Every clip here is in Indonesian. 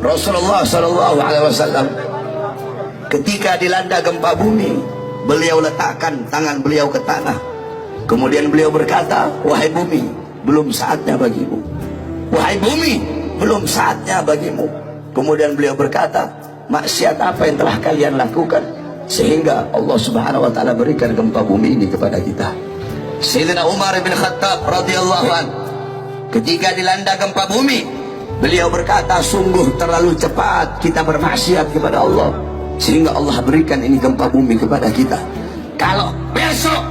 Rasulullah SAW ketika dilanda gempa bumi, beliau letakkan tangan beliau ke tanah. Kemudian beliau berkata, wahai bumi, belum saatnya bagimu. Wahai bumi, belum saatnya bagimu. Kemudian beliau berkata, maksiat apa yang telah kalian lakukan sehingga Allah Subhanahu wa taala berikan gempa bumi ini kepada kita. Sayyidina Umar bin Khattab radhiyallahu anhu ketika dilanda gempa bumi, beliau berkata, sungguh terlalu cepat kita bermaksiat kepada Allah sehingga Allah berikan ini gempa bumi kepada kita. Kalau besok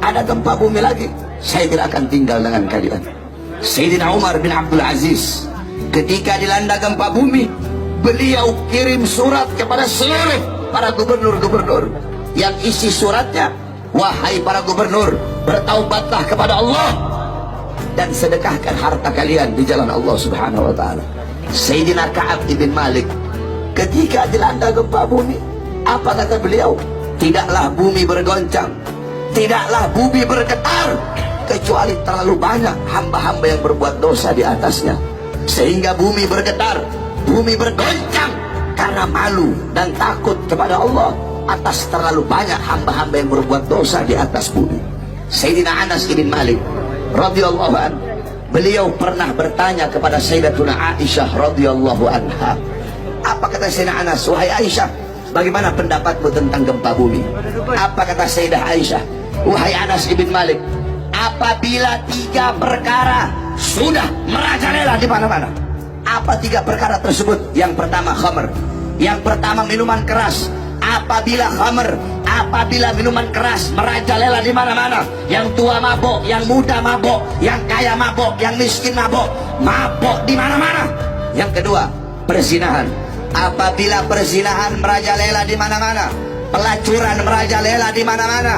ada gempa bumi lagi, saya tidak akan tinggal dengan kalian. Sayyidina Umar bin Abdul Aziz ketika dilanda gempa bumi, beliau kirim surat kepada seluruh para gubernur-gubernur yang isi suratnya, wahai para gubernur, bertaubatlah kepada Allah dan sedekahkan harta kalian di jalan Allah Subhanahu wa taala. Sayyidina Ka'ab ibn Malik ketika dilanda gempa bumi, apa kata beliau? Tidaklah bumi bergoncang, tidaklah bumi bergetar, kecuali terlalu banyak hamba-hamba yang berbuat dosa di atasnya, sehingga bumi bergetar, bumi bergoncang karena malu dan takut kepada Allah atas terlalu banyak hamba-hamba yang berbuat dosa di atas bumi. Sayyidina Anas bin Malik radhiyallahu anhu, beliau pernah bertanya kepada Sayyidatuna Aisyah radhiyallahu anha. Apa kata Sayyidina Anas? Wahai Aisyah, bagaimana pendapatmu tentang gempa bumi? Apa kata Sayyidah Aisyah? Wahai Anas bin Malik, apabila 3 perkara sudah merajalela di mana-mana. Apa 3 perkara tersebut? Yang pertama khamr, yang pertama minuman keras. Apabila khamr, apabila minuman keras merajalela di mana-mana, yang tua mabok, yang muda mabok, yang kaya mabok, yang miskin mabok, mabok di mana-mana. Yang kedua, perzinahan. Apabila perzinahan merajalela di mana-mana, pelacuran merajalela di mana-mana.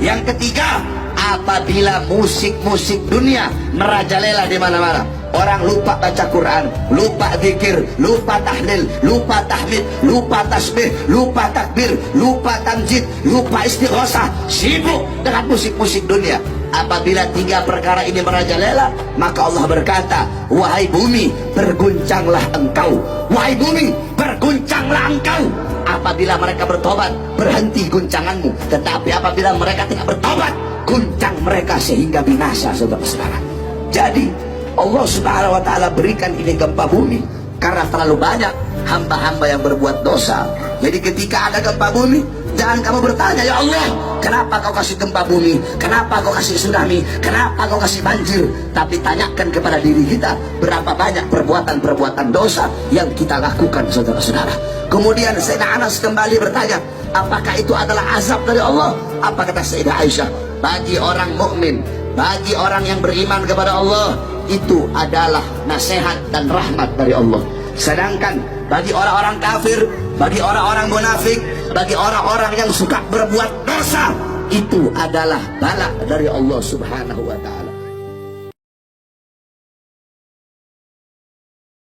Yang ketiga, apabila musik-musik dunia merajalela di mana-mana. Orang lupa baca Quran, lupa zikir, lupa tahlil, lupa tahmid, lupa tasbih, lupa takbir, lupa tamjid, lupa istighosah, sibuk dengan musik-musik dunia. Apabila 3 perkara ini merajalela, maka Allah berkata, wahai bumi, berguncanglah engkau. Wahai bumi, berguncanglah engkau. Apabila mereka bertobat, berhenti guncanganmu. Tetapi apabila mereka tidak bertobat, guncang mereka sehingga binasa, saudara-saudara. Jadi Allah Subhanahu wa taala berikan ini gempa bumi karena terlalu banyak hamba-hamba yang berbuat dosa. Jadi ketika ada gempa bumi, jangan kamu bertanya, ya Allah, kenapa kau kasih gempa bumi? Kenapa kau kasih tsunami? Kenapa kau kasih banjir? Tapi tanyakan kepada diri kita, berapa banyak perbuatan-perbuatan dosa yang kita lakukan, saudara-saudara. Kemudian Sayyidina Anas kembali bertanya, apakah itu adalah azab dari Allah? Apa kata Sayyidah Aisyah? Bagi orang mukmin, bagi orang yang beriman kepada Allah, itu adalah nasihat dan rahmat dari Allah. Sedangkan bagi orang-orang kafir, bagi orang-orang munafik, bagi orang-orang yang suka berbuat dosa, itu adalah bala dari Allah Subhanahu wa taala.